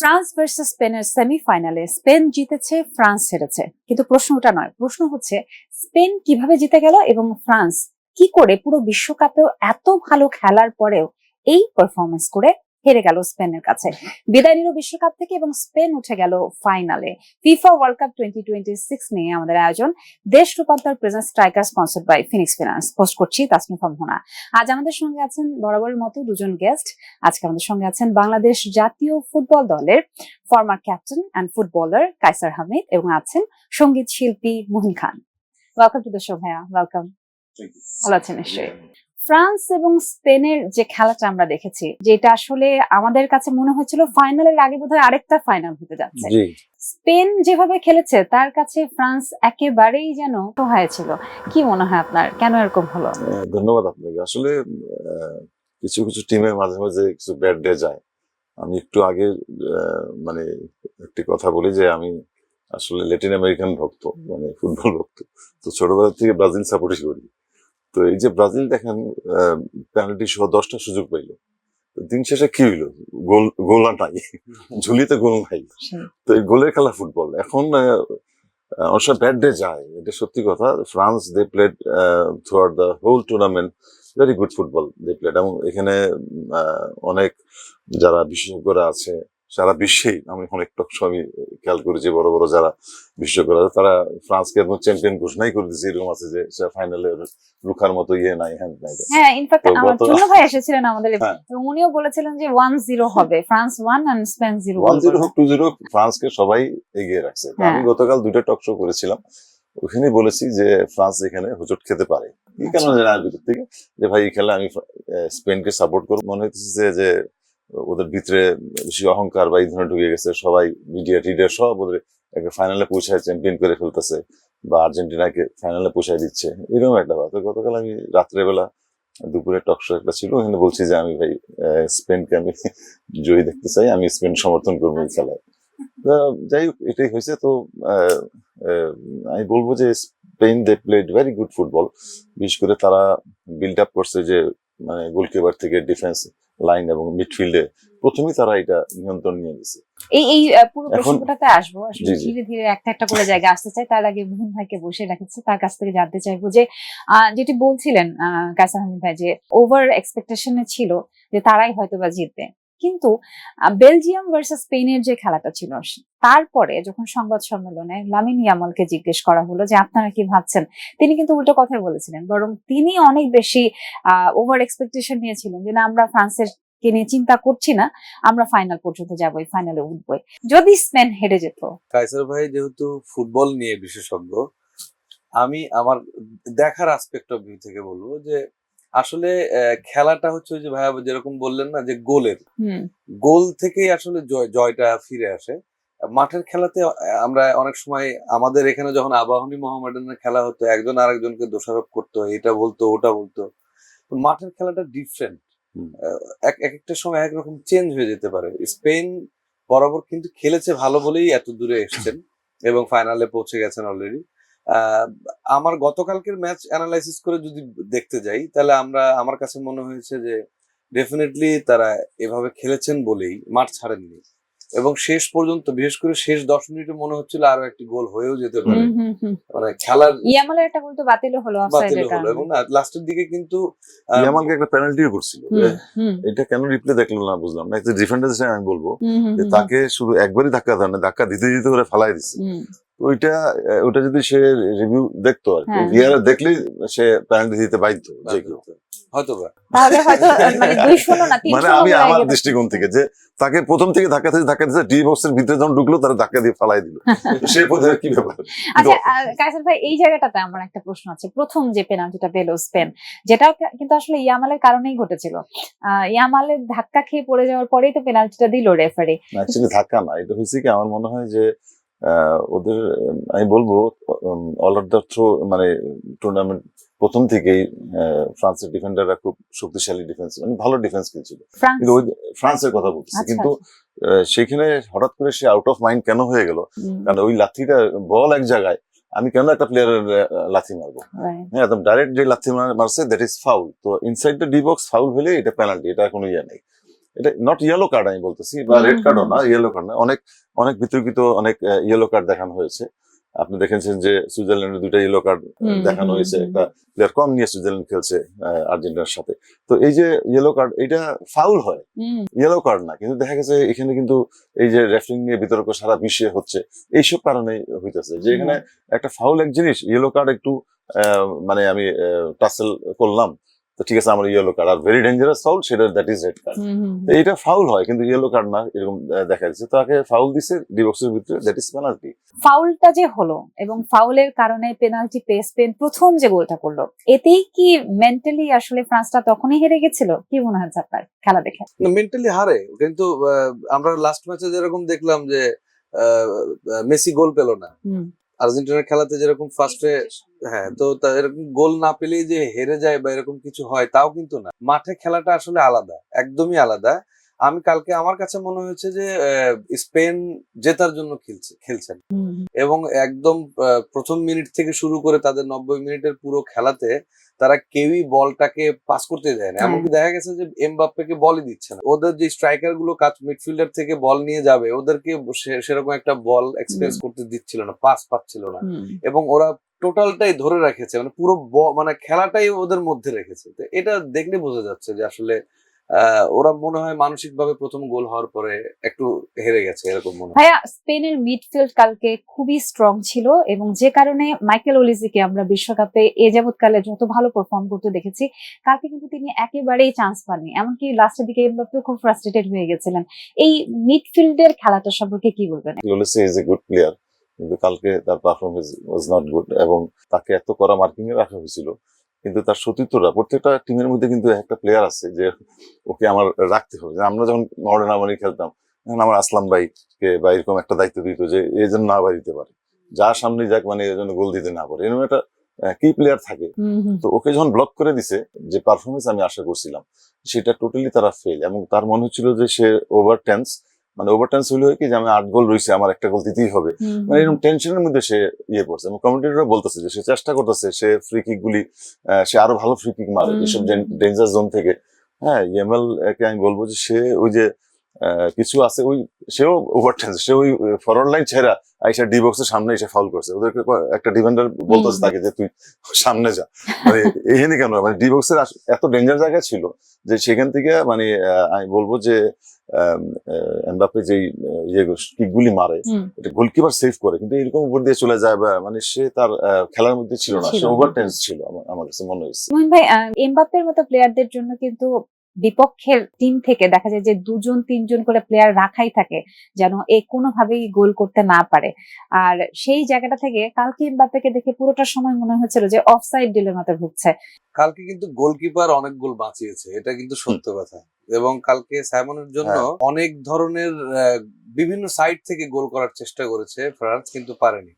France versus স্পেনের সেমিফাইনালে Spain জিতেছে, ফ্রান্স হেরেছে। কিন্তু প্রশ্ন ওটা নয়, প্রশ্ন হচ্ছে স্পেন কিভাবে জিতে গেল এবং ফ্রান্স কি করে পুরো বিশ্বকাপেও এত ভালো খেলার পরেও এই পারফরমেন্স করে হেরে গেল স্পেনের কাছে। বিদায় নিল বিশ্বকাপ থেকে এবং স্পেন উঠে গেল ফাইনালে। ফিফা ওয়ার্ল্ড কাপ 2026 নিয়ে আমাদের আয়োজন দেশ রূপান্তর present striker, sponsored by Phoenix Finance. Host করছি তাসনিফা মোহনা। আজ আমাদের সঙ্গে আছেন বরাবরের মতো দুজন গেস্ট। আজকে আমাদের সঙ্গে আছেন বাংলাদেশ জাতীয় ফুটবল দলের former captain and footballer Kaiser Hamid এবং আছেন সঙ্গীত শিল্পী Muhin Khan. Welcome to the show ভাইয়া, ওয়েলকাম। ভালো আছেন নিশ্চয়ই। ফ্রান্স এবং স্পেনের যে খেলাটা আমরা দেখেছি, যেটা আসলে আমাদের কাছে মনে হচ্ছিল ফাইনালের আগে বোধহয় আরেকটা ফাইনাল হতে যাচ্ছে। স্পেন যেভাবে খেলেছে তার কাছে ফ্রান্স একেবারেই যেন সহায় ছিল। কি মনে হয় আপনার, কেন এরকম হলো? ধন্যবাদ আপনাকে। আসলে কিছু কিছু টিমে মাঝে মাঝে কিছু ব্যাড ডে যায়। আমি একটু আগে মানে একটি কথা বলি যে আমি আসলে ল্যাটিন আমেরিকান ভক্ত, মানে ফুটবল ভক্ত। তো ছোটবেলা থেকে ব্রাজিল সাপোর্টই করি। তো এই যে ব্রাজিল দেখেন পেনাল্টি সহ 10টা সুযোগ পাইলো, দিন শেষে কি হইলো? গোল নাই, ঝুলিতে গোল নাই। তো এই গোলের খেলা ফুটবল। এখন অবশ্য ব্যাড ডে যায়, এটা সত্যি কথা। France they played throughout the whole tournament very good football they played. এবং এখানে অনেক যারা বিশেষজ্ঞরা আছে সারা বিশ্বেই, আমি অনেক টকশো আমি খেয়াল করি যে বড় বড় যারা বিশেষজ্ঞরা আছে তারা ফ্রান্সকে একদম চ্যাম্পিয়ন ঘোষণাই করে দিচ্ছে। এরকম আছে যে ফাইনালে রুখার মতো ইয়ে নাই, হ্যান্ড নাই। হ্যাঁ, ইনফ্যাক্ট আমার জন্য ভাই এসেছিলেন আমাদের এবং উনিও বলেছিলেন যে 1-0 হবে, ফ্রান্স 1 এন্ড স্পেন 0। 1-0 হোক 2-0 ফ্রান্সকে সবাই এগিয়ে রাখছে। আমি গতকাল 2টা টক শো করেছিলাম, ওখানে বলেছি যে ফ্রান্স এখানে হোঁচট খেতে পারে। এই কারণে জানার ভিতর থেকে যে ভাই এই খেলা আমি স্পেনকে সাপোর্ট করব। মনে হচ্ছে যে ওদের ভিতরে বেশি অহংকার বা এই ধরনের ঢুকে গেছে। সবাই মিডিয়া টিডিয়া সব ওদের ফাইনালে পৌঁছায় চ্যাম্পিয়ন করে ফেলতেছে বা আর্জেন্টিনাকে ফাইনালে পৌঁছায় দিচ্ছে, এরকম একটা কথা। গতকাল আমি রাত্রেবেলা দুপুরে টক শো একটা ছিল, ওখানে বলছি যে আমি ভাই স্পেনকে আমি জয়ী দেখতে চাই, আমি স্পেন সমর্থন করবো এই খেলায়। যাই হোক, এটাই হয়েছে। তো আমি বলবো যে Spain they played very good football. বিশেষ করে তারা বিল্ড আপ করছে যে মানে গোলকিপার থেকে ডিফেন্স লাইন এবং মিডফিল্ডে প্রথমেই তারা এটা নিয়ন্ত্রণ নিয়ে গেছে। এই পুরো প্রসঙ্গটাতে আসবো, আসলে ধীরে ধীরে একটা একটা করে জায়গা আসতে চাই। তার আগে মুহিন ভাইকে বসে রাখছি, তার কাছ থেকে জানতে চাইবো যে যেটি বলছিলেন কায়সার হামিদ ভাই, যে ওভার এক্সপেকটেশনে ছিল যে তারাই হয়তো বা জিতবে, কিন্তু বেলজিয়াম ভার্সেস স্পেনের যে খেলাটা ছিল তারপরে যখন সংবাদ সম্মেলনে লামিন ইয়ামালকে জিজ্ঞেস করা হলো যে আপনারা কি ভাবছেন, তিনি কিন্তু উল্টো কথাই বলেছিলেন। বরং তিনি অনেক বেশি ওভার এক্সপেকটেশন নিয়েছিলেন যে না, আমরা ফ্রান্সের কে নিয়ে চিন্তা করছি না, আমরা ফাইনাল পর্যন্ত যাবো, ফাইনালে উঠবই যদি স্পেন হেরে যেত। কায়সার ভাই যেহেতু ফুটবল নিয়ে বিশেষজ্ঞ, আমি আমার দেখার অ্যাসপেক্ট অফ ভিউ থেকে বলবো যে আসলে খেলাটা হচ্ছে যে ভাইয়া যেরকম বললেন না যে গোল থেকেই আসলে জয়টা ফিরে আসে। মাঠের খেলাতে আমরা অনেক সময় আমাদের এখানে যখন আবাহনী মোহামেডানের খেলা হতো, একজন আরেকজনকে দোষারোপ করতো, এটা বলতো ওটা বলতো। মাঠের খেলাটা ডিফারেন্ট, এক একটা সময় একরকম চেঞ্জ হয়ে যেতে পারে। স্পেন বরাবর কিন্তু খেলেছে ভালো বলেই এত দূরে এসেছেন এবং ফাইনালে পৌঁছে গেছেন অলরেডি। আমার গতকালকের ম্যাচ অ্যানালাইসিস করে যদি দেখতে যাই, তাহলে আমার কাছে মনে হয়েছে যে ডেফিনেটলি তারা এভাবে খেলেছেন বলেই মাঠ ছাড়েননি এবং শেষ পর্যন্ত, বিশেষ করে শেষ 10 মিনিটে মনে হচ্ছিল আরো একটি গোল হয়েও যেতে পারে। মানে খেলার ইয়ামালের একটা গোল তো বাতিল হলো অফসাইডের কারণে, এবং লাস্টের দিকে কিন্তু ইয়ামালকে একটা পেনাল্টিও করছিল। এটা কেন রিপ্লে দেখলাম না বুঝলাম না। একটা ডিফেন্ডার হিসেবে আমি বলবো যে তাকে শুধু একবারই ধাক্কা দেয় না, ধাক্কা দিতে দিতে করে ফালাই দিচ্ছে। ওইটা যদি সে রিভিউ দেখতো আর কি, ভিআর দেখলেই সে পেনাল্টি দিতে বাধ্য যে কেউ হয়তোবা। তাহলে হয়তো মানে 2-0 না 3-0 মানে আমি আমার দৃষ্টিকোণ থেকে যে তাকে প্রথম থেকে ধাক্কা দিচ্ছে, ডি বক্সের ভিতরে যখন ঢুকলো তারা ধাক্কা দিয়ে ফালাই দিল। সে বোধহয় কি ব্যাপার। আচ্ছা কায়সার ভাই, এই জায়গাটাতে আমার একটা প্রশ্ন আছে। প্রথম যে পেনাল্টিটা পেল স্পেন, যেটা কিন্তু আসলে ইয়ামালের কারণেই ঘটেছিল। ইয়ামালের ধাক্কা খেয়ে পড়ে যাওয়ার পরেই তো পেনাল্টিটা দিল রেফারি। অ্যাকচুয়ালি ধাক্কা না, এটা হয়েছে কি আমার মনে হয় যে ওদের, আমি বলবো অল অফ দ্য থ্রো মানে টুর্নামেন্ট প্রথম থেকেই ফ্রান্সের ডিফেন্ডাররা খুব শক্তিশালী ডিফেন্স, মানে ভালো ডিফেন্স খেলছিল। কিন্তু ওই ফ্রান্সের কথা বলছি, কিন্তু সেখানে হঠাৎ করে সে আউট অফ মাইন্ড কেন হয়ে গেল? কারণ ওই লাথিটা, বল এক জায়গায়, আমি কেন একটা প্লেয়ারের লাথি মারবো? হ্যাঁ, একদম ডাইরেক্ট যে লাথি মারছে দ্যাট ইজ ফাউল। তো inside the D box foul হলে এটা পেনাল্টি, এটা কোনো ইয়ে নেই। এটা নট ইয়েলো কার্ড আমি বলতেছি, বা রেড কার্ডও না, ইয়েলো কার্ড না, অনেক অনেক বিতর্কিত অনেক ইয়েলো কার্ড দেখানো হয়েছে। আপনি দেখেছেন যে সুইজারল্যান্ডের 2টা ইয়েলো কার্ড দেখানো হয়েছে, একটা প্লেয়ার কম নিয়ে সুইজারল্যান্ড খেলছে আর্জেন্টিনার সাথে। তো এই যে ইয়েলো কার্ড, এটা ফাউল হয়, ইয়েলো কার্ড না, কিন্তু দেখা গেছে এখানে কিন্তু এই যে রেফারিং নিয়ে বিতর্ক সারা বিশ্বে হচ্ছে এইসব কারণে হইতেছে, যে এখানে একটা ফাউল এক জিনিস, ইয়েলো কার্ড একটু মানে আমি টাসেল করলাম তো ঠিক আছে আমার yellow card, are very dangerous foul সেটা দ্যাট ইজ রেড কার্ড। এটা ফাউল হয় কিন্তু ইয়েলো কার্ড না, এরকম দেখা যাচ্ছে। তাকে ফাউল দিছে ডি বক্সের ভিতরে, দ্যাট ইজ পেনাল্টি। ফাউলটা যে হলো এবং ফাউলের কারণে পেনাল্টি পেয়ে স্পেন প্রথম যে গোলটা করলো, এতেই কি মেন্টালি আসলে ফ্রান্সটা তখনই হেরে গেছিল? কি মনে হচ্ছে আপনার খেলা দেখে? মেন্টালি হারে, কিন্তু আমরা লাস্ট ম্যাচে যেরকম দেখলাম যে মেসি গোল পেল না, আর্জেন্টিনার খেলাতে যেরকম ফার্স্টে, হ্যাঁ, তো এরকম গোল না পেলেই যে হেরে যায় বা এরকম কিছু হয় তাও কিন্তু না। মাঠে খেলাটা আসলে আলাদা, একদমই আলাদা। আমি কালকে আমার কাছে মনে হয়েছে যে স্পেন জেতার জন্য খেলছেন, এবং একদম প্রথম মিনিট থেকে শুরু করে তাদের 90 মিনিটের পুরো খেলাতে তারা কেউই বলটাকে পাস করতে দেয় না। এমনকি দেখা গেছে যে এমবাপ্পেকে বলই দিচ্ছে না। ওদের যে স্ট্রাইকার গুলো কাজ মিডফিল্ডার থেকে বল নিয়ে যাবে, ওদেরকে সেরকম একটা বল এক্সপেরিয়েন্স করতে দিচ্ছিল না, পাস পাচ্ছিল না, এবং ওরা টোটালটাই ধরে রেখেছে, মানে পুরো মানে খেলাটাই ওদের মধ্যে রেখেছে। তো এটা দেখলে বোঝা যাচ্ছে যে আসলে ওরা মনে হয় মানসিক ভাবে প্রথম গোল হওয়ার পরে একটু হেরে গেছে, এরকম মনে হয়। ভাইয়া, স্পেনের মিডফিল্ড কালকে খুবই স্ট্রং ছিল এবং যে কারণে মাইকেল ওলিজিকে আমরা বিশ্বকাপে এ যাবৎকালে যত ভালো পারফর্ম করতে দেখেছি, কালকে কিন্তু তিনি একেবারেই চান্স পাননি। এমনকি লাস্টের দিকে এমবাপ্পে খুব ফ্রাস্ট্রেটেড হয়ে গেছিলেন। এই মিডফিল্ডের খেলাটা সম্পর্কে কি বলবেন? ওলিসি ইজ এ গুড প্লেয়ার, কিন্তু কালকে তার পারফরমেন্স ওয়াজ নট গুড, এবং তাকে এত করা মার্কিং এ রাখা হয়েছিল। কিন্তু তার সতীর্থরা, প্রত্যেকটা টিমের মধ্যে কিন্তু একটা প্লেয়ার আছে যে ওকে আমার রাখতে হবে। আমরা যখন মডার্ন আমানি খেলতাম, এখন আমার আসলাম ভাইকে বা এরকম একটা দায়িত্ব দিত যে এই জন্য না বাড়িতে পারে, যার সামনে যাক, মানে এই জন্য গোল দিতে না পারে, এরকম একটা কি প্লেয়ার থাকে। তো ওকে যখন ব্লক করে দিছে, যে পারফরমেন্স আমি আশা করছিলাম সেটা টোটালি তারা ফেল, এবং তার মনে হচ্ছিল যে সে ওভার টেন্স, মানে ওভার টেন্স হলে হয় কি যে আমি 8 গোল রয়েছে, আমার একটা গোল দিতেই হবে, মানে এরকম টেনশনের মধ্যে সে ইয়ে করছে। এবং কমেন্টেটররা বলতেছে যে সে চেষ্টা করতেছে, সে ফ্রি কিক গুলি সে আরো ভালো ফ্রি কিক মারে এসব ডেঞ্জার জোন থেকে। হ্যাঁ, ইএমএল কে আমি বলবো যে সে ওই যে কিছু আছে, ওই সেও ওভার টেন্স, সে ওই ফরওয়ার্ড লাইন ছেড়া আইসা ডি বক্সের সামনে এসে ফাউল করছে। ওদেরকে একটা ডিফেন্ডার বলতেছে তাকে যে তুই সামনে যা, মানে এখানে কেন, মানে ডি বক্সের এত ডেঞ্জার জায়গা ছিল যে সেখান থেকে মানে আমি বলবো যে এমবাপ্পে যেই কিকগুলি মারে, এটা গোলকিপার সেভ করে, কিন্তু এরকম উপর দিয়ে চলে যায়, বা মানে সে তার খেলার মধ্যে ছিল না, সে ওভার টেন্স ছিল আমার কাছে মনে হয়েছে। মোহন ভাই, এমবাপ্পের মতো প্লেয়ারদের জন্য কিন্তু বিপক্ষের টিম থেকে দেখা যায় যে 2-3 করে প্লেয়ার রাখাই থাকে, যেন এ কোনোভাবেই গোল করতে না পারে। আর সেই জায়গাটা থেকে কালকে এমবাপ্পেকে দেখে পুরোটা সময় মনে হচ্ছিল যে অফসাইড ডিলেমাতে ভুগছে। কালকে কিন্তু গোলকিপার অনেক গোল বাঁচিয়েছে, এটা কিন্তু সত্য কথা। এবং কালকে সাইমনের জন্য অনেক ধরনের বিভিন্ন সাইড থেকে গোল করার চেষ্টা করেছে ফ্রান্স, কিন্তু পারেনি।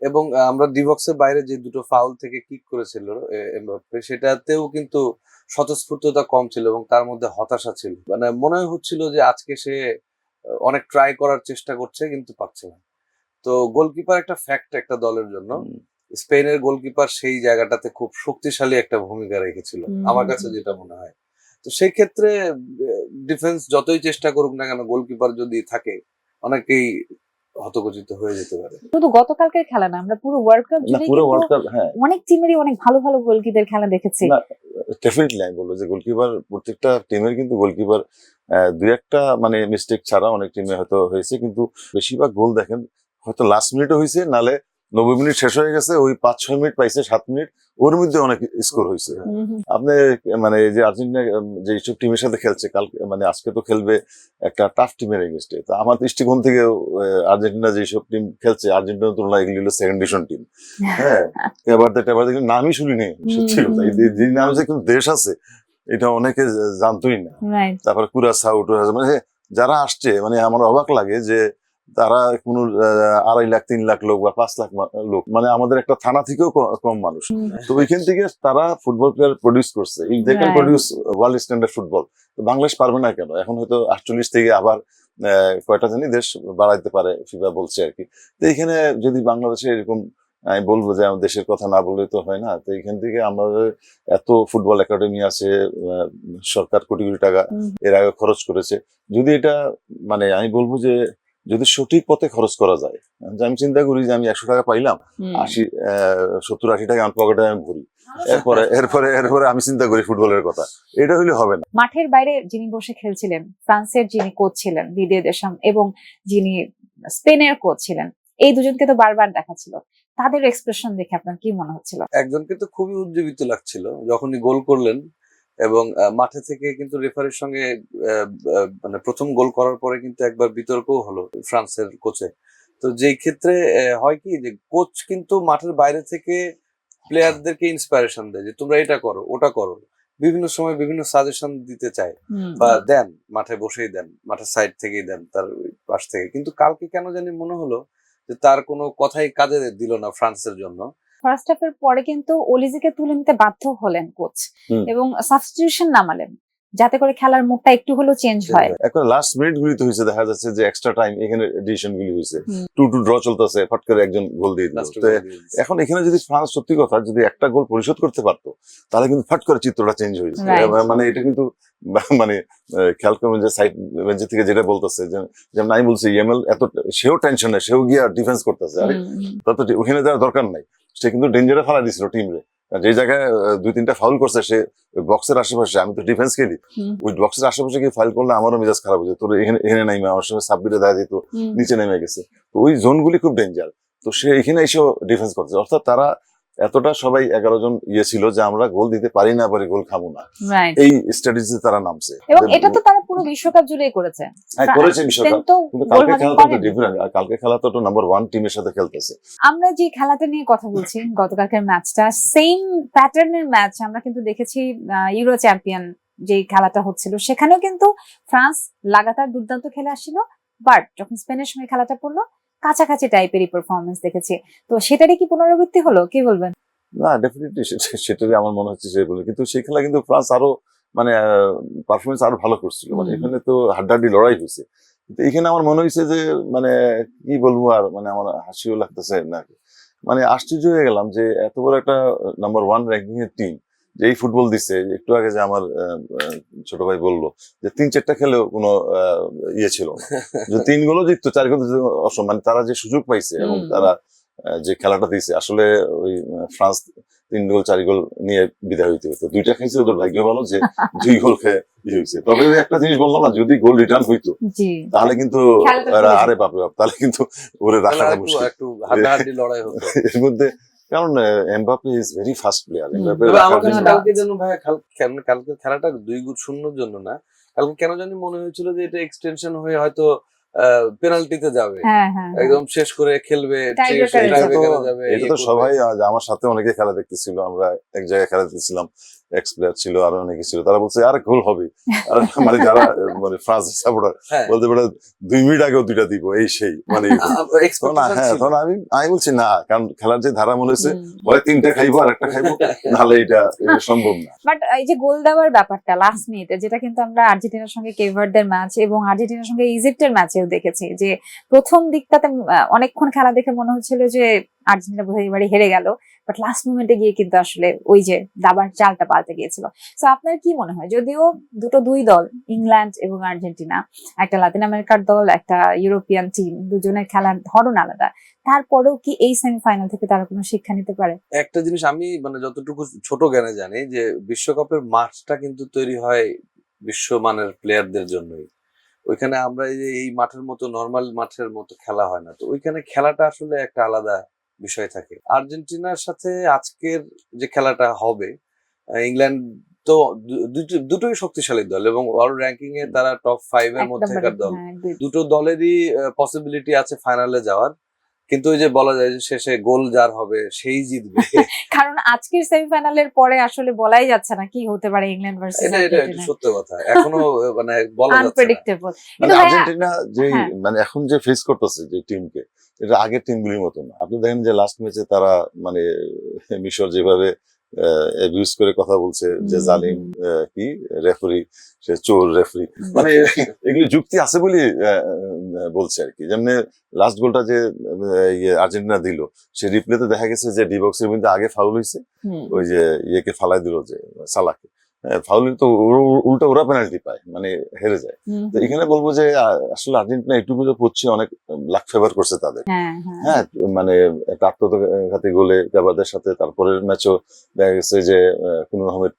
এবং আমরা ডিবক্সের বাইরে যে দুটো ফাউল থেকে কিক করেছিল এমবাপ্পে, সেটাতেও কিন্তু স্বতঃস্ফূর্ততা কম ছিল এবং তার মধ্যে হতাশা ছিল। মানে মনে হচ্ছিল যে আজকে সে অনেক ট্রাই করার চেষ্টা করছে কিন্তু পারছে না। তো গোলকিপার একটা ফ্যাক্ট একটা দলের জন্য। স্পেনের গোলকিপার সেই জায়গাটাতে খুব শক্তিশালী একটা ভূমিকা রেখেছিল, আমার কাছে যেটা মনে হয়। তো সেই ক্ষেত্রে ডিফেন্স যতই চেষ্টা করুক না কেন, গোলকিপার যদি থাকে অনেকেই হতকচিত হয়ে যেতে পারে। শুধু গতকালকের খেলা না, আমরা পুরো ওয়ার্ল্ড কাপ জুড়ে অনেক টিমেরই অনেক ভালো ভালো গোলকিপার খেলা দেখেছি। ডেফিনেটলি আমি বলবো যে গোলকিপার, প্রত্যেকটা টিমের কিন্তু গোলকিপার 2-1টা মানে মিস্টেক ছাড়া অনেক টিমে হয়তো হয়েছে, কিন্তু বেশিরভাগ গোল দেখেন হয়তো লাস্ট মিনিটে হয়েছে, নালে 90 মিনিট শেষ হয়ে গেছে, ওই 5-6 মিনিট পাইছে, 7 মিনিট, ওর মধ্যে অনেক স্কোর হয়েছে। আপনি মানে যে আর্জেন্টিনা যে সব টিমের সাথে খেলছে কালকে, মানে আজকে তো খেলবে একটা টাফ টিমের এগেইনস্টে, তো আমার দৃষ্টিকোণ থেকে আর্জেন্টিনা যেসব টিম খেলছে, আর্জেন্টিনার তুলনায় এগুলি হলো সেকেন্ড ডিভিশন টিম। হ্যাঁ, এবার দেখুন নামই শুনিনি, সত্যি কথা, যে নাম যে কোনো দেশ আছে এটা অনেকে জানতোই না। তারপরে কুরাসাও, মানে যারা আসছে, মানে আমার অবাক লাগে যে তারা কোনো 2.5 লাখ 3 লাখ লোক বা 5 লাখ লোক, মানে আমাদের একটা থানা থেকেও কম মানুষ। তো ওইখান থেকে তারা ফুটবল প্লেয়ার প্রডিউস করছে, they can produce world standard football. তো বাংলাদেশ পারবে না কেন? এখন হয়তো 48 থেকে আবার কয়টা জানি দেশ বাড়াইতে পারে, ফিফা বলছে আর কি। তো এখানে যদি বাংলাদেশে এরকম আমি বলবো যে আমার দেশের কথা না বললে তো হয় না। তো এখান থেকে আমাদের এত ফুটবল একাডেমি আছে, সরকার কোটি কোটি টাকা এর আগে খরচ করেছে। যদি এটা মানে আমি বলবো যে যদি সঠিক পথে খরচ করা যায়, যে আমি চিন্তা করি যে আমি 100 টাকা পাইলাম, 70-80 টাকা আমার পকেটে আমি ভরি, এরপরে আমি চিন্তা করি ফুটবলের কথা, এটা হলে হবে না। মাঠের বাইরে যিনি বসে খেলছিলেন, ফ্রান্সের যিনি কোচ ছিলেন দিদিয়ে দেশাম, এবং যিনি স্পেনের কোচ ছিলেন, এই দুজনকে তো বারবার দেখাচ্ছিল, তাদের এক্সপ্রেশন দেখে আপনার কি মনে হচ্ছিল? একজনকে তো খুবই উজ্জীবিত লাগছিল যখনই গোল করলেন, এবং মাঠে থেকে কিন্তু রেফারির সঙ্গে মানে প্রথম গোল করার পরে কিন্তু একবার বিতর্কও হলো ফ্রান্সের কোচে। তো যেই ক্ষেত্রে হয় কি যে কোচ কিন্তু মাঠের বাইরে থেকে প্লেয়ারদেরকে ইন্সপিরেশন দেয় যে তোমরা এটা করো ওটা করো, বিভিন্ন সময় বিভিন্ন সাজেশন দিতে চায় বা দেন, মাঠে বসেই দেন, মাঠের সাইড থেকেই দেন, তার পাশ থেকে। কিন্তু কালকে কেন জানি মনে হলো যে তার কোনো কথাই কাজে দিল না ফ্রান্সের জন্য। ফার্স্ট হাফের পরে কিন্তু অলিজিকে তুলে নিতে বাধ্য হলেন কোচ, এবং সাবস্টিটিউশন নামালেন যাতে করে খেলার মুডটা একটু হলেও চেঞ্জ হয়। এখন লাস্ট মিনিট গুলিতে হয়েছে, দেখা যাচ্ছে যে এক্সট্রা টাইম এখানে ডিসিশন গুলি হয়েছে, 2-2 ড্র চলতেছে, ফট করে একজন গোল দিয়ে দিল। এখন এখানে যদি ফ্রান্স সত্যি কথা যদি একটা গোল পরিশোধ করতে পারতো, তাহলে কিন্তু ফট করে চিত্রটা চেঞ্জ হয়েছে। মানে এটা কিন্তু মানে খেয়াল করবেন যে সাইড বেঞ্চ থেকে যেটা বলতেছে, যেমন আমি বলছি ইএমএল এত সেও টেনশন নেই, সেও গিয়ে ডিফেন্স করতেছে, আরে তত ওখানে যাওয়ার দরকার নাই, সে কিন্তু ডেঞ্জারে ফেলা দিছিল টিমরে। যে জায়গায় 2-3টা ফাউল করছে সে বক্সের আশেপাশে, আমি তো ডিফেন্স খেলি, ওই বক্সের আশেপাশে গিয়ে ফাউল করলে আমারও মেজাজ খারাপ হয়েছে, তোর এখানে নাইমে আমার সঙ্গে সাব্বিরে দেখা যেত, নিচে নেমে গেছে। তো ওই জোনগুলি খুব ডেঞ্জার, তো সে এখানে এসেও ডিফেন্স করছে। অর্থাৎ তারা এতটা সবাই 11 জন ছিল যে আমরা গোল দিতে পারি না, পারি গোল খাবো না, এই স্ট্র্যাটেজিতে তারা নামছে। এবং এটা তো তারা পুরো বিশ্বকাপ জুড়েই করেছে। করেছে বিশ্বকাপ, কিন্তু কালকে খেলাটা তো ডিফারেন্ট। কালকে খেলা তো নাম্বার 1 টিমের সাথে খেলতেছে। আমরা যে খেলাটা নিয়ে কথা বলছি, গতকালকের ম্যাচটা সেম প্যাটার্নের ম্যাচ আমরা কিন্তু দেখেছি ইউরো চ্যাম্পিয়ন যে খেলাটা হচ্ছিল, সেখানেও কিন্তু ফ্রান্স লাগাতার দুর্দান্ত খেলে আসছিল, বাট যখন স্পেনের সঙ্গে খেলাটা পড়লো কাছাকাছি টাইপেরই পারফরমেন্স দেখেছি। তো সেটারই কি পুনরাবৃত্তি হলো, কি বলবেন? না, ডেফিনেটলি সেটাই আমার মনে হচ্ছে সেগুলো, কিন্তু সেই খেলা কিন্তু ফ্রান্স আরো মানে পারফরমেন্স আরো ভালো করছিল। মানে এখানে তো হাড্ডাহাড্ডি লড়াই হয়েছে, কিন্তু এখানে আমার মনে হয়েছে যে মানে কি বলবো আর, মানে আমার হাসিও লাগতেছে না, মানে আশ্চর্য হয়ে গেলাম যে এত বড় একটা নাম্বার 1 র্যাঙ্কিং এর টিম যে এই ফুটবল দিচ্ছে। একটু আগে যে আমার ছোট ভাই বললো যে 3-4টা খেলেও কোনো ইয়ে ছিল না, যে 3 গোলও জিততো, 4 গোল অসম, মানে তারা যে সুযোগ পাইছে এবং তারা যে খেলাটা দিয়েছে, আসলে ওই ফ্রান্স 3 গোল 4 গোল নিয়ে বিদায় হইতে হতো। 2টা খাইছে, ওদের ভাগ্য ভালো যে 2 গোল খেয়ে হয়েছে। তবে একটা জিনিস বললাম না, যদি গোল রিটার্ন হইতো তাহলে কিন্তু আরে বাপরে বাপ, তাহলে কিন্তু ওরে রাখাটা মুশকিল, একটু হাড্ডাহাড্ডি লড়াই হতো এর মধ্যে। কারণ Mbappe is very fast player. কালকে যেন ভাই কালকে খেলাটা 2-0 জন্য না, কালকে কেন জানি মনে হয়েছিল যে এটা এক্সটেনশন হয়ে হয়তো পেনাল্টিতে যাবে, একদম শেষ করে খেলবে, এটা তো সবাই, আমার সাথে অনেকে খেলা দেখতেছিল, আমরা এক জায়গায় খেলা দেখতেছিলাম, এক্স প্লেয়ার ছিল, আরো অনেকে ছিল, তারা বলছে আরে গোল হবে, মানে যারা মানে ফ্রান্স সাপোর্টার বলতে পারে 2 মিনিট আগেও 2টা দিব, এই সেই মানে হ্যাঁ। তখন আমি বলছি না, কারণ খেলার যে ধারা মনে হচ্ছে হয় 3টা খাইবো আর একটা খাইবো, নাহলে এটা সম্ভব না। বাট এই যে গোল দেওয়ার ব্যাপারটা লাস্ট মিনিটে, যেটা কিন্তু আমরা আর্জেন্টিনার সঙ্গে কেপ ভার্দের ম্যাচ এবং আর্জেন্টিনার সঙ্গে ইজিপ্টের ম্যাচেও দেখেছি, যে প্রথম দিকটাতে অনেকক্ষণ খেলা দেখে মনে হচ্ছিল যে আর্জেন্টিনা বোধহয় এবারে হেরে গেল, বাট লাস্ট মোমেন্টে গিয়ে কিন্তু আসলে ওই যে দাবার চালটা পাল্টে গিয়েছিল। তো আপনার কি মনে হয়, যদিও দুই দল, ইংল্যান্ড এবং আর্জেন্টিনা, একটা লাতিন আমেরিকার দল, একটা ইউরোপিয়ান টিম, দুজনের খেলার ধরন আলাদা, তারপরেও কি এই সেমিফাইনাল থেকে তারা কোনো শিক্ষা নিতে পারে? একটা জিনিস আমি মানে যতটুকু ছোট জ্ঞানে জানি, যে বিশ্বকাপের মাঠটা কিন্তু তৈরি হয় বিশ্বমানের প্লেয়ারদের জন্যই। ওইখানে আমরা এই মাঠের মতো নর্মাল মাঠের মতো খেলা হয় না, তো ওইখানে খেলাটা আসলে একটা আলাদা বিষয় থাকে। আর্জেন্টিনার সাথে আজকের যে খেলাটা হবে, ইংল্যান্ড তো দুটোই শক্তিশালী দল এবং ওয়ার্ল্ড র্যাঙ্কিং এ তারা টপ 5 এর মধ্যেকার দল। দুটো দলেরই পসিবিলিটি আছে ফাইনালে যাওয়ার, কিন্তু ওই যে বলা যায় যে শেষে গোল যার হবে সেই জিতবে। কারণ আজকের সেমিফাইনালের পরে আসলে বলাই যাচ্ছে না কি হতে পারে ইংল্যান্ড ভার্সেস আর্জেন্টিনা। এটা সত্য কথা, এখনো মানে বলা যাচ্ছে না, আনপ্রেডিক্টেবল। কিন্তু আর্জেন্টিনা যে মানে এখন যে ফেস করতেছে যে টিমকে, এটা আগের টিমগুলির মতো না। আপনি দেখেন যে লাস্ট ম্যাচে তারা মানে মিশর যেভাবে অ্যাবিউজ করে কথা বলছে যে হুম, জালিম কি রেফারি, সে চোর রেফারি, মানে এগুলি যুক্তি আছে বলে বলছে আর কি। যেমন লাস্ট গোলটা যে আর্জেন্টিনা দিল, সে রিপ্লেতে দেখা গেছে যে ডি বক্সের মধ্যে আগে ফাউল হয়েছে, হুম, ওই যে ইয়েকে ফালাই দিল যে সালাকে, ফাউল তো উল্টা ওরা পেনাল্টি পায়, মানে হেরে যায়। হুম, তো এখানে বলবো যে আসলে আর্জেন্টিনা একটু করছে, অনেক লাক ফেভার করছে তাদের। হ্যাঁ, হ্যাঁ, হ্যাঁ, মানে একটা আত্মঘাতী গোলে কাবাদের সাথে তারপরের ম্যাচও দেখা গেছে যে কোন রকমের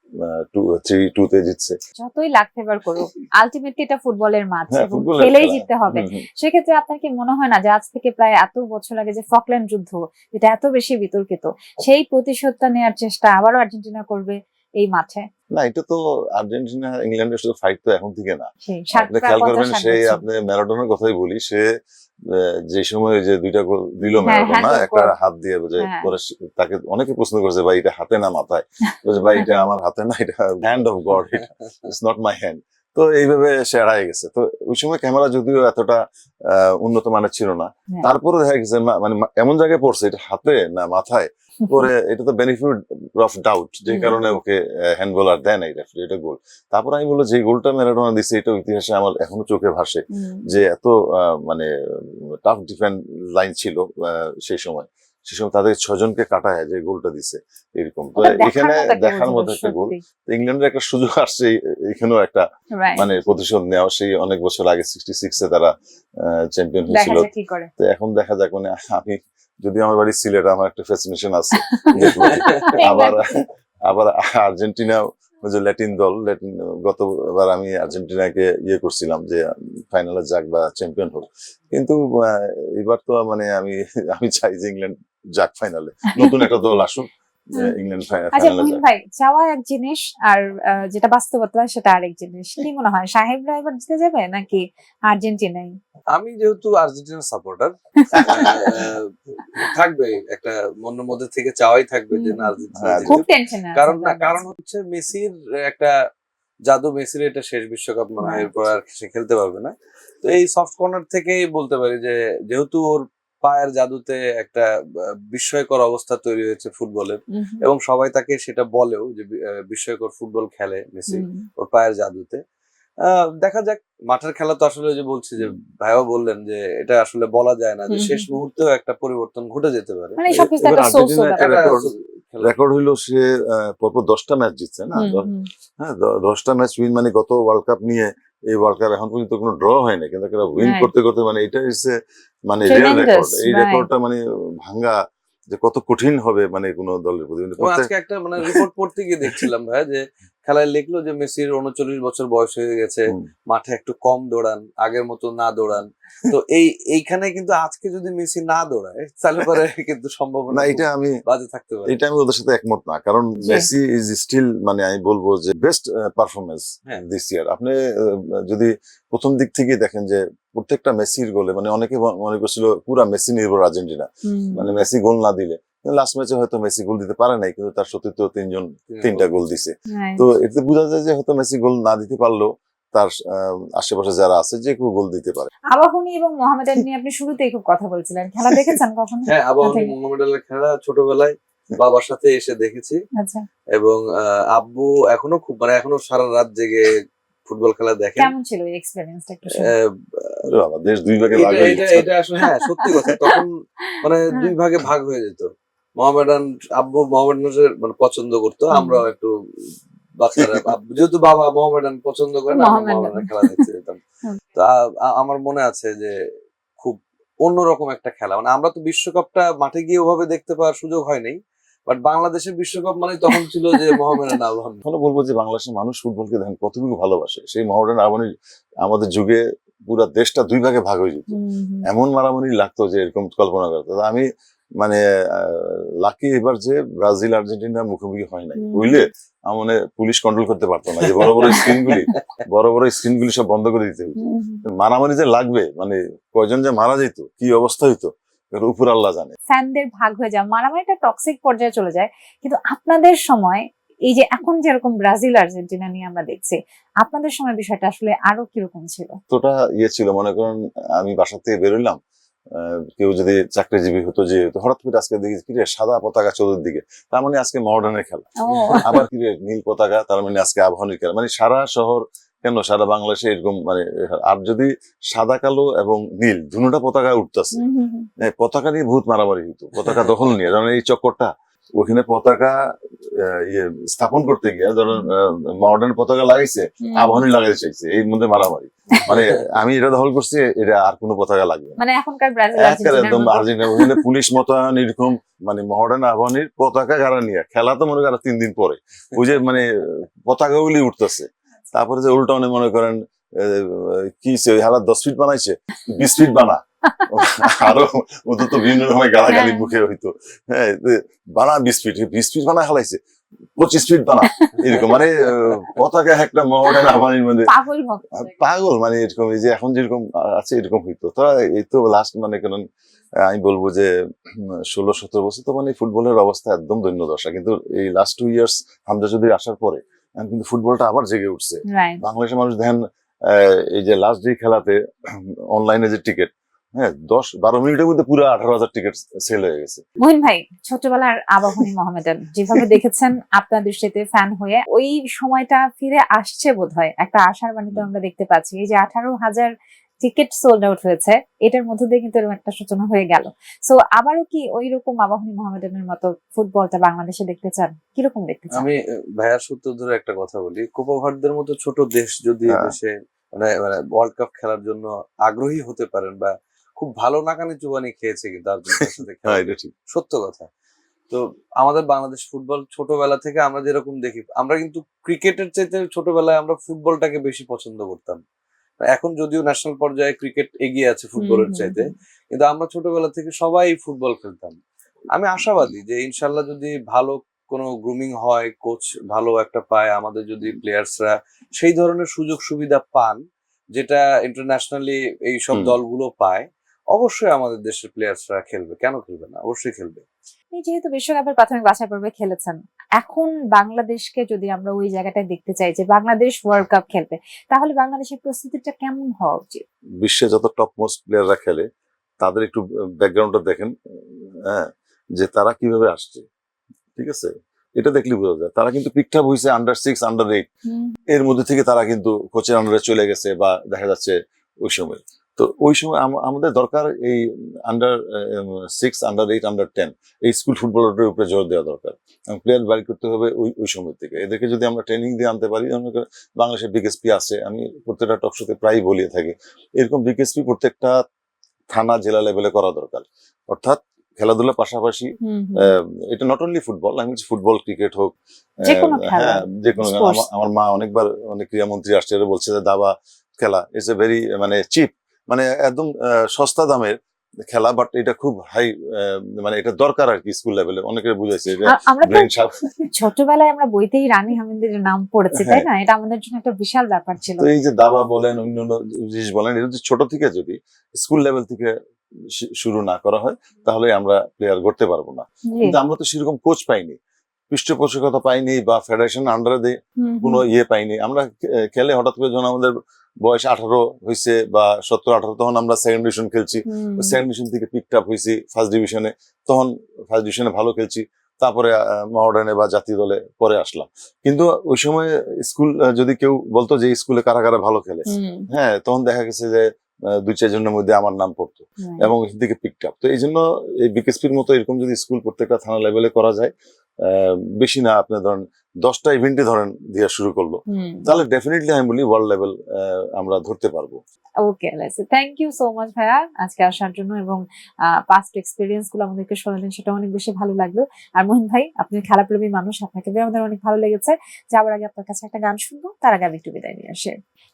3-2 জিতছে। যতই লাক ফেভার করুক আলটিমেটলি এটা ফুটবলের মাঠ হ্যাঁ, এবং ফুটবলের খেলেই খেলা। জিততে হবে। হুম, হুম। সেক্ষেত্রে আপনার কি মনে হয় না যে আজ থেকে প্রায় এত বছর আগে যে ফকল্যান্ড যুদ্ধ, যেটা এত বেশি বিতর্কিত, সেই প্রতিশোধটা নেওয়ার চেষ্টা আবারও আর্জেন্টিনা করবে এই মাঠে? না, এটা তো আর্জেন্টিনা ইংল্যান্ডের সাথে ফাইট তো এখন থেকে না। সেই আপনি খেয়াল করবেন, 50-60 সেই বছর। আপনি ম্যারাডোনার কথাই বলি, সে যে সময় যে 2টা গোল দিল হ্যাঁ, ম্যারাডোনা হ্যান্ড একটা গোল। হাত দিয়ে, যে হ্যাঁ। পরে তাকে অনেকে প্রশ্ন করেছে ভাই এটা হাতে না মাথায়, বলছে ভাই এটা আমার হাতে না, এটা হ্যান্ড অফ গড, এটা ইটস নট মাই হ্যান্ড। তো এইভাবে সে এড়াই গেছে। তো ওই সময় ক্যামেরা যদিও এতটা উন্নত মানের ছিল না, হ্যাঁ। তারপরে দেখা গেছে মানে এমন জায়গায় পড়ছে এটা হাতে না মাথায়, পরে এটা তো বেনিফিট অফ ডাউট, যে কারণে ওকে হ্যান্ড বল আর দেয় না, এটা গোল। তারপর আমি বলবো যে গোলটা ম্যারাডোনা দিছে, এটা ইতিহাসে আমার এখনো চোখে ভাসে, যে এত মানে টাফ ডিফেন্ড লাইন ছিল সেই সময়। সে সময় তাদের 6 জনকে কাটায় যে গোলটা দিছে, এরকম। তো ওটা দেখার এখানে মতো একটা দেখার গোল মতো ছিল, একটা গোল। সত্যি। ইংল্যান্ডের একটা সুযোগ আসছে এখানেও একটা রাইট। মানে প্রতিশোধ নেওয়া, সেই অনেক বছর আগে 66-এ তারা চ্যাম্পিয়ন দেখা হয়েছিল। যাক কি করে। তো এখন দেখা যাক, মানে আমি যদি আমার বাড়ি সিলেট, আমার একটা ফ্যাসিনেশন আছে এগুলোর প্রতি। আবার আবার আর্জেন্টিনা যে ল্যাটিন দল, গতবার আমি আর্জেন্টিনাকে করছিলাম যে ফাইনালে যাক বা চ্যাম্পিয়ন হোক, কিন্তু এবার তো মানে আমি আমি চাই যে ইংল্যান্ড যাক ফাইনালে, নতুন একটা দল আসুক, ইংল্যান্ড আচ্ছা ফাইনালে মুহিন যাক। ভাই, চাওয়া এক জিনিস আর যেটা বাস্তবতা সেটা আরেক জিনিস। কি মনে হয়, সাহেবরা এবার জিতে যাবে নাকি আর্জেন্টিনাই? আমি যেহেতু আর্জেন্টিনার সাপোর্টার, থাকবে একটা মনের মধ্যে থেকে চাওয়াই থাকবে যে না আর্জেন্টিনা হ্যাঁ, খুব জিতুক। টেনশনে কারণ আছে না, জার্মানি। কারণ হচ্ছে মেসির একটা জাদু, মেসির এটা শেষ বিশ্বকাপ মনে হয়, Right. এরপর আর সে খেলতে পারবে না। তো এই সফট কর্নার থেকেই বলতে পারি যে যেহেতু ওর পায়ের জাদুতে একটা বিস্ময়কর অবস্থা তৈরি হয়েছে ফুটবলের, হুম, এবং সবাই তাকে সেটা বলেও যে বিস্ময়কর ফুটবল খেলে মেসি হুম, ওর পায়ের জাদুতে। দেখা যাক, মাঠের খেলা তো আসলে ওই যে বলছি যে ভাইও বললেন যে এটা আসলে বলা যায় না যে হুম, শেষ হুম। মুহূর্তেও একটা পরিবর্তন ঘটে যেতে পারে। মানে সবকিছু এবার একটা সোর্সও আর্জেন্টিনা একটা ব্যাপার। একটা খেলা। রেকর্ড হইলো, সে পরপর 10টা ম্যাচ জিতছে না, হুম, হুম। হ্যাঁ 10টা ম্যাচ উইন, মানে গত ওয়ার্ল্ড কাপ নিয়ে এই ওয়ার্ল্ড কাপ এখন পর্যন্ত কোনো ড্র হয় না, কিন্তু উইন Right. করতে করতে মানে এটা হচ্ছে মানে রিয়েল Tremendous, রেকর্ড। এই right. রেকর্ডটা মানে ভাঙ্গা যে কত কঠিন হবে মানে কোনো দলের প্রতি, এবং আজকে একটা মানে রিপোর্ট পড়তে গিয়ে দেখছিলাম ভাই যে খেলায় লিখলো যে মেসির 39 বছর বয়স হয়ে গেছে, হুম। মাঠে একটু কম দৌড়ান, আগের মতো না দৌড়ান। তো এইখানে কিন্তু আজকে যদি মেসি না দৌড়ায় তাহলে পরে কিন্তু সম্ভাবনা না, খুব এটা আমি বাজে থাকতে পারে। এটা আমি ওদের সাথে একমত না, কারণ জি। মেসি ইজ স্টিল, মানে আমি বলবো যে বেস্ট পারফরমেন্স হ্যাঁ। দিস ইয়ার। আপনি যদি প্রথম দিক থেকে দেখেন যে প্রত্যেকটা মেসির গোলে, মানে অনেকে মনে করছিল পুরা মেসি নির্ভর আর্জেন্টিনা, হুম। মানে মেসি গোল না দিলে, লাস্ট ম্যাচে হয়তো মেসি গোল দিতে পারে নাই, কিন্তু তার সত্যি তো তিনটা গোল দিছে। Right. তো এতে বোঝা যায় যে হয়তো মেসি গোল না দিতে পারলেও তার আশেপাশে যারা আছে যে কেউ গোল দিতে পারে। আবাহনী এবং মোহামেডান নিয়ে আপনি শুরুতেই খুব কথা বলছিলেন, খেলা দেখেছেন কখনো? হ্যাঁ, আবাহনী নাকি? মোহামেডানের খেলা ছোটবেলায় বাবার সাথে এসে দেখেছি, আচ্ছা, এবং আব্বু এখনো খুব মানে এখনো সারা রাত জেগে ফুটবল খেলা দেখেন। কেমন ছিল এই এক্সপেরিয়েন্সটা একটু শুনুন। আহ, আরে বাবা, দেশ দুই ভাগে ভাগ এটা হয়ে এটা গেছে। এটা আসলে হ্যাঁ সত্যি কথা, তখন মানে হ্যাঁ। দুই ভাগে ভাগ হয়ে যেত। মোহামেডান, আব্বু মোহামেডানের মানে পছন্দ করতো, হুম। আমরাও একটু বাচ্চারা যেহেতু বাবা মোহামেডান পছন্দ করে না, আমরা মোহামেডান। মোহামেডানের খেলা দেখতে যেতাম। হুম। তো আমার মনে আছে যে খুব অন্যরকম একটা খেলা, মানে আমরা তো বিশ্বকাপটা মাঠে গিয়ে ওভাবে দেখতে পাওয়ার সুযোগ হয়নি, বাট বাংলাদেশের বিশ্বকাপ মানে তখন ছিল যে মোহামেডান আবাহনী। এখনো বলবো যে বাংলাদেশের মানুষ ফুটবলকে দেখেন কতটুকু ভালোবাসে। সেই মোহামেডান আবাহনী আমাদের যুগে পুরা দেশটা দুই ভাগে ভাগ হয়ে যেত, হুম, হুম। এমন মারামারি লাগতো যে এরকম কল্পনা করতো। তো আমি মানে লাকি এবার যে ব্রাজিল আর্জেন্টিনা মুখোমুখি হয় নাই, হুম। বুঝলে আমার মনে হয় পুলিশ কন্ট্রোল করতে পারতো না, যে বড় বড় স্ক্রিন গুলি সব বন্ধ করে দিতে হতো। হুম, হুম। মারামারি যে লাগবে, মানে কয়জন যে মারা যেত, কি অবস্থা হইতো, এর উপর আল্লাহ জানে। ফ্যানদের ভাগ হয়ে যাওয়া, মারামারিটা টক্সিক পর্যায়ে চলে যায়। কিন্তু আপনাদের সময়, এই যে এখন যেরকম ব্রাজিল আর্জেন্টিনা নিয়ে আমরা দেখছি, আপনাদের সময় বিষয়টা আসলে আরো কিরকম ছিল? তোটা ছিল, মনে করেন আমি বাসা থেকে বেরোলাম, কেউ যদি চাকরিজীবী হতো যে হতো, হঠাৎ করে আজকে দেখি কি রে সাদা পতাকা চতুর্দিকে, তার মানে আজকে মডার্নের খেলা। ও আবার কি রে নীল পতাকা, তার মানে আজকে আবাহনীর খেলা। মানে সারা শহর কেন সারা বাংলাদেশে এরকম মানে, আর যদি সাদা কালো এবং নীল দুটোটা পতাকা উঠতেছে, হুম, হুম, হুম। পতাকা নিয়ে বহুত মারামারি হইতো, পতাকা দখল নিয়ে। যেমন এই চক্করটা ওখানে পতাকা ইয়ে স্থাপন করতে গিয়ে ধরেন মডার্ন পতাকা লাগাইছে, হুম। আবাহনী লাগাইতে চাইছে, এর মধ্যে মারামারি। মানে আমি এটা দখল করছি, এটা আর কোনো পতাকা লাগবে না। মানে এখনকার ব্রাজিল একবারে আর্জেন্টিনার একদম মতো। আর্জেন্টিনা ওখানে পুলিশ মোতায়েন এরকম, মানে মডার্ন আবাহনীর পতাকা গাড়া নিয়ে খেলা তো মনে করেন 3 দিন পরে ওই যে মানে পতাকাগুলি উঠতেছে। তারপরে যে উল্টানে মনে করেন কি হারা 10 ফিট বানাইছে, 20 ফিট বানা, আরো ওদের তো বিভিন্ন রকমের গালাগালি মুখে হইতো। হ্যাঁ, বানা 20 ফিট বানা খেলাইছে, 25 ফিট বানা, এরকম মানে পতাকা একটা মডার্ন আবাহনীর মধ্যে পাগল ভক্ত। পাগল। মানে এরকম এই যে এখন যেরকম আছে এরকম হইতো। তো এই তো লাস্ট মানে কেন আমি বলবো যে 16-17 বছর তো মানে ফুটবলের অবস্থা একদম দৈন্যদশা। কিন্তু এই লাস্ট 2 ইয়ার্স হামজা চৌধুরী আসার পরে এখন কিন্তু ফুটবলটা আবার জেগে উঠছে। রাইট। বাংলাদেশের মানুষ দেখেন এই যে লাস্ট যে খেলাতে অনলাইনে যে টিকিট, হ্যাঁ 10-12 মিনিটের মধ্যে পুরো 18,000 টিকিট সেল হয়ে গেছে। মহিন ভাই, ছোটবেলার আবাহনী মোহামেডান যেভাবে দেখেছেন আপনার দৃষ্টিতে ফ্যান হয়ে, ওই সময়টা ফিরে আসছে বোধহয়, একটা আশার বাণী তো আমরা দেখতে পাচ্ছি। এই যে 18,000 টিকিট সোল্ড আউট হয়েছে, এটার মধ্যে দিয়ে কিন্তু এরকম একটা সূচনা হয়ে গেল। সো আবারও কি ওই রকম আবাহনী মোহামেডানের মতো ফুটবলটা বাংলাদেশে দেখতে চান? কিরকম দেখতে চান? আমি ভাইয়ার সূত্র ধরে একটা কথা বলি, কোপা ভার্দের মতো ছোট দেশ যদি হ্যাঁ। দেশে মানে ওয়ার্ল্ড কাপ খেলার জন্য আগ্রহী হতে পারেন, বা খুব ভালো নাকানি চুবানি খেয়েছে কিন্তু আর্জেন্টিনার সাথে হ্যাঁ, খেলা, এটা ঠিক। সত্য কথা। তো আমাদের বাংলাদেশ ফুটবল ছোটবেলা থেকে আমরা যেরকম দেখি, আমরা কিন্তু ক্রিকেটের চাইতে ছোটবেলায় আমরা ফুটবলটাকে বেশি পছন্দ করতাম। এখন যদিও ন্যাশনাল পর্যায়ে ক্রিকেট এগিয়ে আছে ফুটবলের হুম, চাইতে, হুম, কিন্তু আমরা ছোটবেলা থেকে সবাই ফুটবল খেলতাম। আমি আশাবাদী যে ইনশাল্লাহ যদি ভালো কোনো গ্রুমিং হয়, কোচ ভালো একটা পায়, আমাদের যদি প্লেয়ার্সরা সেই ধরনের সুযোগ সুবিধা পান যেটা ইন্টারন্যাশনালি এইসব হুম। দলগুলো পায়, অবশ্যই আমাদের দেশের প্লেয়ার্সরা খেলবে। কেন খেলবে না? অবশ্যই খেলবে। আপনি যেহেতু বিশ্বকাপের প্রাথমিক বাছাই পর্বে খেলেছেন, এখন বাংলাদেশকে যদি আমরা ওই জায়গাটায় দেখতে চাই যে বাংলাদেশ ওয়ার্ল্ড কাপ খেলবে, তাহলে বাংলাদেশের প্রস্তুতিটা কেমন হওয়া উচিত? বিশ্বে যত টপ মোস্ট প্লেয়াররা খেলে তাদের একটু ব্যাকগ্রাউন্ডটা দেখেন, হ্যাঁ, যে তারা কিভাবে আসছে, ঠিক আছে, এটা দেখলে বোঝা যায়। তারা কিন্তু পিকটাপ হয়েছে আন্ডার 6, আন্ডার 8, এর মধ্যে থেকে তারা কিন্তু কোচের আন্ডারে চলে গেছে বা দেখা যাচ্ছে ওই সময়। তো ওই সময় আমাদের দরকার এই আন্ডার 6, আন্ডার 8, আন্ডার 10 এই স্কুল ফুটবলের উপরে জোর দেওয়া দরকার। প্লেয়ার বাড়ি করতে হবে ওই সময় থেকে। এদেরকে যদি আমরা ট্রেনিং দিয়ে আনতে পারি, বাংলাদেশের বিকেএসপি আছে, আমি প্রত্যেকটা টক শোতে প্রায়ই বলিয়ে থাকি, এরকম বিকেএসপি প্রত্যেকটা থানা জেলা লেভেলে করা দরকার। অর্থাৎ খেলাধুলার পাশাপাশি এটা নট অনলি ফুটবল, আমি বলছি ফুটবল ক্রিকেট হোক, যেকোনো খেলা, হ্যাঁ যেকোনো। sports। আমার মা অনেকবার অনেক ক্রীড়ামন্ত্রী আসছে, এরা বলছে যে দাবা খেলা ইটস এ ভেরি মানে চিপ, মানে একদম সস্তা দামের খেলা, বাট এটা খুব হাই, মানে এটা দরকার আর কি স্কুল লেভেলে। অনেকে বুঝাইছে যে আমরা তো ব্রেন শার্প। ছোটবেলায় আমরা বইতেই রানী হামিদের নাম পড়েছি, তাই না? এটা আমাদের জন্য একটা বিশাল ব্যাপার ছিল। তো এই যে দাবা বলেন অন্যান্য জিনিস বলেন, এটা যদি ছোট থেকে যদি স্কুল লেভেল থেকে শুরু না করা হয় তাহলে আমরা প্লেয়ার গড়তে পারবো না। জি। কিন্তু আমরা তো সেরকম কোচ পাইনি, পৃষ্ঠপোষকতা পাইনি, বা ফেডারেশন আন্ডারে কোনো হুম। ইয়ে পাইনি। আমরা খেলে হঠাৎ করে যখন আমাদের বয়স 18 হয়েছে বা 17-18, তখন আমরা সেকেন্ড ডিভিশন খেলছি। সেকেন্ড ডিভিশন থেকে পিকড আপ হয়েছি ফার্স্ট ডিভিশনে, তখন ফার্স্ট ডিভিশনে ভালো খেলছি, তারপরে মডার্নে বা জাতীয় দলে পরে আসলাম। কিন্তু ওই সময় স্কুল যদি কেউ বলতো যে স্কুলে কারা কারা ভালো খেলে, হ্যাঁ, তখন দেখা গেছে যে 2-4 জনের মধ্যে আমার নাম পড়তো এবং এখান থেকে পিকড আপ। তো এই জন্য এই বিকেএসপির মতো এরকম যদি স্কুল প্রত্যেকটা থানা লেভেলে করা যায়, বেশি না আপনি ধরেন 10টা ইভেন্টে ধরেন দিয়ে শুরু করলো, তাহলে ডেফিনেটলি আমি বলি ওয়ার্ল্ড লেভেল আমরা ধরতে পারবো। ওকে, থ্যাংক ইউ সো মাচ ভাইয়া আজকে আসার জন্য, এবং পাস্ট এক্সপিরিয়েন্স গুলো আমাদেরকে শোনালেন, সেটা অনেক বেশি ভালো লাগলো। আর মহিন ভাই, আপনি খেলাপ্রেমী মানুষ, আপনাকে আমাদের অনেক ভালো লেগেছে। যাওয়ার আগে আপনার কাছে একটা গান শুনবো, তার আগে আমি একটু বিদায় নিয়ে আসি।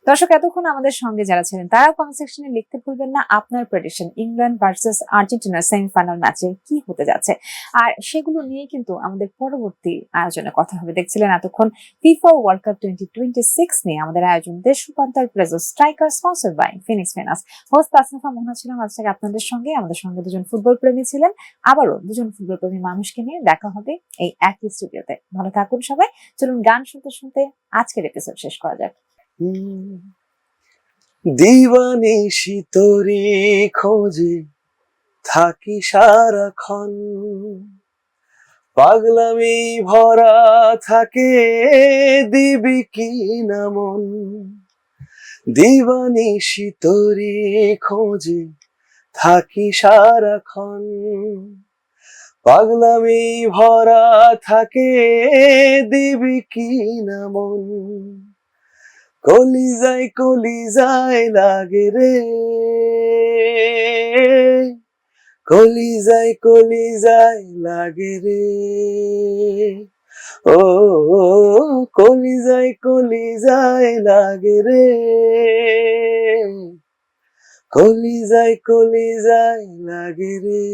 দর্শক, এতক্ষণ আমাদের সঙ্গে যারা ছিলেন তারাও কমেন্ট সেকশনে লিখতে ভুলবেন না আপনার প্রেডিকশন ইংল্যান্ড ভার্সেস আর্জেন্টিনার সেমিফাইনাল ম্যাচে কি হতে যাচ্ছে, আর সেগুলো নিয়ে কিন্তু আমাদের পরবর্তী আয়োজনে কথা হবে। দেখছিলেন এতক্ষণ ফিফা ওয়ার্ল্ড কাপ 2026 নিয়ে আমাদের আয়োজন দেশ রূপান্তর present striker, sponsor by Phoenix Finance. Host Tasnifa Mohona ছিলাম আজ থেকে আপনাদের সঙ্গে। আমাদের সঙ্গে দুজন ফুটবল প্রেমী ছিলেন, আবারও দুজন ফুটবল প্রেমী মানুষকে নিয়ে দেখা হবে এই একই স্টুডিওতে। ভালো থাকুন সবাই। চলুন গান শুনতে শুনতে আজকের এপিসোড শেষ করা যাক। দিবানিশি তোরে খোঁজে থাকি সারাক্ষণ, পাগলামি ভরা থাকে দিবি কি না মন, দিবানিশি তোরি খোঁজে থাকি সারাক্ষণ, পাগলামি ভরা থাকে দিবি কি না মন, কলিজায় লাগে রে, কলিজায় লাগে রে, ও কলিজায় লাগে রে, কলিজায় লাগে রে।